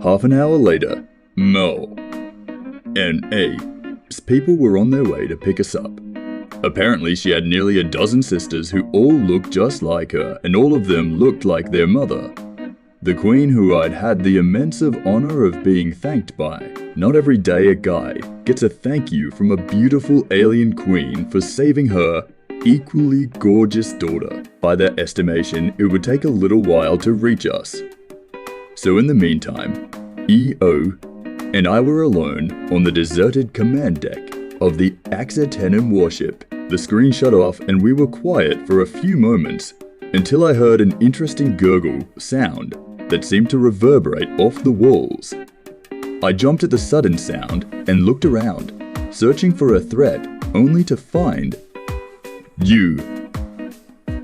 Half an hour later, Mo and people were on their way to pick us up. Apparently she had nearly a dozen sisters who all looked just like her, and all of them looked like their mother. The queen who I'd had the immense honor of being thanked by. Not every day a guy gets a thank you from a beautiful alien queen for saving her equally gorgeous daughter. By their estimation, it would take a little while to reach us. So in the meantime, EO and I were alone on the deserted command deck of the Axatenim warship. The screen shut off and we were quiet for a few moments until I heard an interesting gurgle sound that seemed to reverberate off the walls. I jumped at the sudden sound and looked around, searching for a threat, only to find you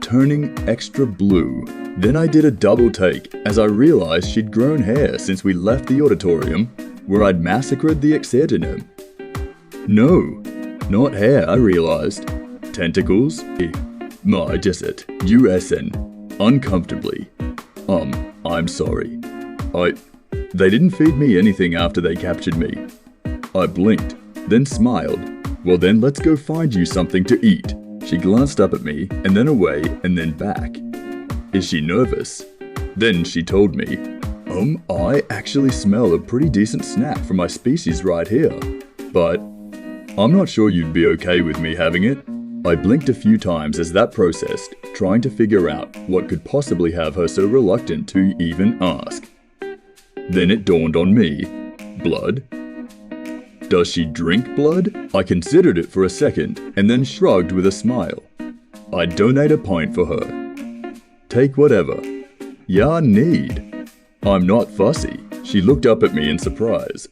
turning extra blue. Then I did a double take as I realized she'd grown hair since we left the auditorium where I'd massacred the Axatenim. No, not hair, I realized. Tentacles? My just it. USN. Uncomfortably. I'm sorry. They didn't feed me anything after they captured me. I blinked, then smiled. Well then, let's go find you something to eat. She glanced up at me, and then away, and then back. Is she nervous? Then she told me, I actually smell a pretty decent snack from my species right here. But I'm not sure you'd be okay with me having it. I blinked a few times as that processed, trying to figure out what could possibly have her so reluctant to even ask. Then it dawned on me. Blood? Does she drink blood? I considered it for a second, and then shrugged with a smile. I'd donate a pint for her. Take whatever. Ya need. I'm not fussy. She looked up at me in surprise.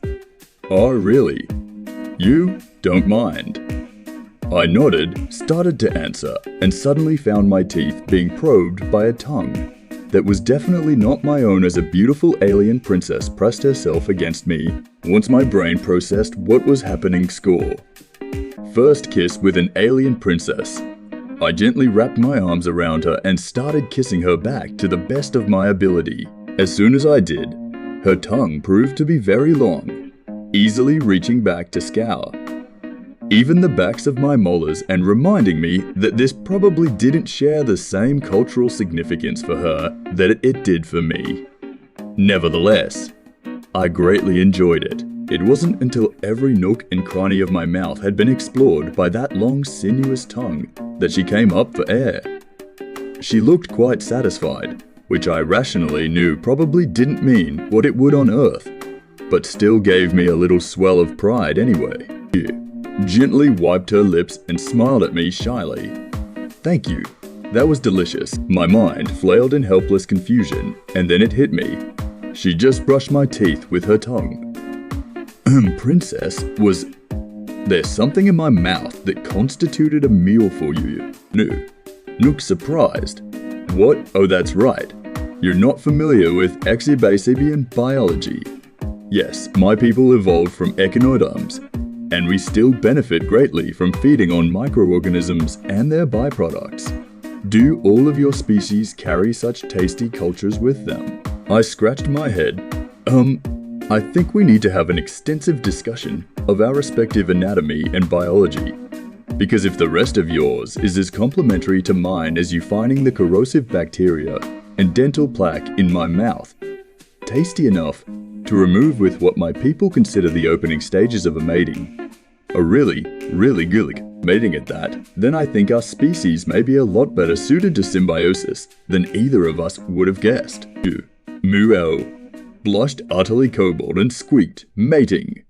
Oh, really? You don't mind. I nodded, started to answer, and suddenly found my teeth being probed by a tongue that was definitely not my own as a beautiful alien princess pressed herself against me once my brain processed what was happening score. First kiss with an alien princess. I gently wrapped my arms around her and started kissing her back to the best of my ability. As soon as I did, her tongue proved to be very long, easily reaching back to scour even the backs of my molars and reminding me that this probably didn't share the same cultural significance for her that it did for me. Nevertheless, I greatly enjoyed it. It wasn't until every nook and cranny of my mouth had been explored by that long sinuous tongue that she came up for air. She looked quite satisfied, which I rationally knew probably didn't mean what it would on Earth, but still gave me a little swell of pride anyway. Gently wiped her lips and smiled at me shyly. Thank you. That was delicious. My mind flailed in helpless confusion, and then it hit me. She just brushed my teeth with her tongue. Princess, was there something in my mouth that constituted a meal for you? No. Nook surprised. What? Oh, that's right. You're not familiar with exhibition biology. Yes, my people evolved from echinoderms, and we still benefit greatly from feeding on microorganisms and their byproducts. Do all of your species carry such tasty cultures with them? I scratched my head. I think we need to have an extensive discussion of our respective anatomy and biology. Because if the rest of yours is as complementary to mine as you finding the corrosive bacteria and dental plaque in my mouth, tasty enough to remove with what my people consider the opening stages of a mating, a really good mating at that, then I think our species may be a lot better suited to symbiosis than either of us would have guessed. Muo blushed utterly kobold and squeaked, mating.